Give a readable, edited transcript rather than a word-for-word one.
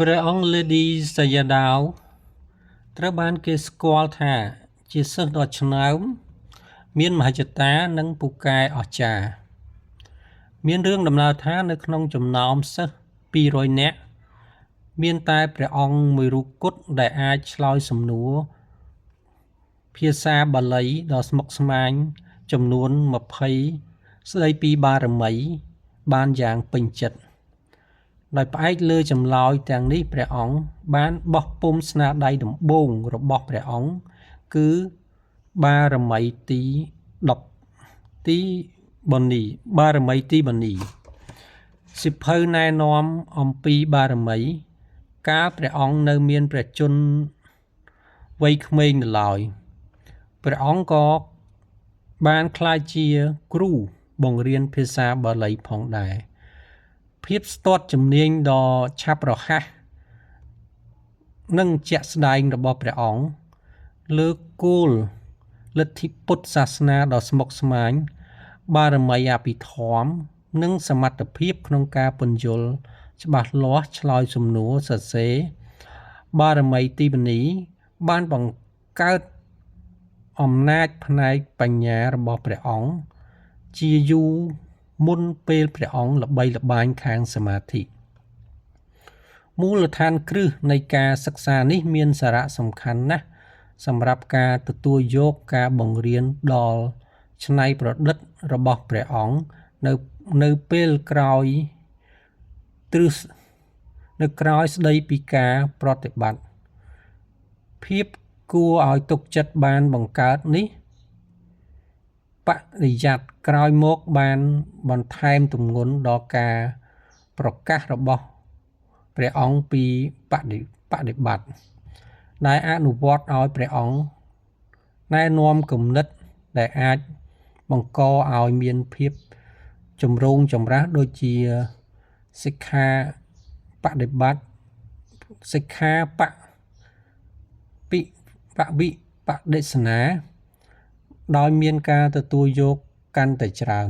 ព្រះអង្គលេឌីសាយ៉ាដាវត្រូវបានគេស្គាល់ថាជាសិស្សដ៏ឆ្នើមមានមហិច្ឆតានិងពូកែអស្ចារ្យមានរឿងដំណើរថានៅក្នុងចំណោមសិស្ស200នាក់មានតែព្រះអង្គមួយរូបគត់ដែលអាចឆ្លើយសំណួរភាសាបាលីដ៏ស្មុគស្មាញចំនួន20ស្ដីពីបារមីបានយ៉ាងពេញចិត្តដោយផ្អែកលើចម្លើយទាំងនេះព្រះអង្គបានបោះពុម្ពស្នាដៃដំបូងរបស់ព្រះអង្គគឺបារមីទីបនីសិភៅណែនាំអំពីបារមីកាលព្រះអង្គនៅមានព្រះជន្មវ័យក្មេងនៅឡើយព្រះអង្គក៏បានក្លាយជាគ្រូបង្រៀនភាសាបាលីផងដែរភាពស្ទាត់ជំនាញដ៏ឆាប់រហ័សនិងជាក់ស្ដែងរបស់ព្រះអង្គលើគោលលទ្ធិពុទ្ធសាសនាដ៏ស្មុគស្មាញបារមីអភិធម្មនិងសមត្ថភាពក្នុងការពន្យល់ច្បាស់លាស់ឆ្លើយសំណួរសរសេរបារមីទីបនីបានបង្កើតអំណាចផ្នែកបញ្ញារបស់ព្រះអង្គជាយូរមុនពេលព្រះអង្គល្បីល្បាញខាងសមាធិមូលដ្ឋានគ្រឹះនៃការសិក្សានេះមានសារៈសំខាន់ណាស់សម្រាប់ការទទួលយកការបង្រៀនដល់ច្នៃប្រឌិតរបស់ព្រះអង្គនៅពេលក្រោយស្ដីពីការប្រតិបត្តិភាពគួរឲ្យទុកចិត្តបានបង្កើតនេះបរិយាត្តិក្រោយមកបានបន្ថែមទម្ងន់ដល់ការប្រកាសរបស់ព្រះអង្គពីបដិបត្តិដែលអនុវត្តឲ្យព្រះអង្គណែនាំគំនិតដែលអាចបង្កឲ្យមានភាពចម្រូងចម្រាសដូចជាសិក្ខាបដិបត្តិសិក្ខាបវិបដិសនាដោយមានការទទួលយកកាន់តែច្រើន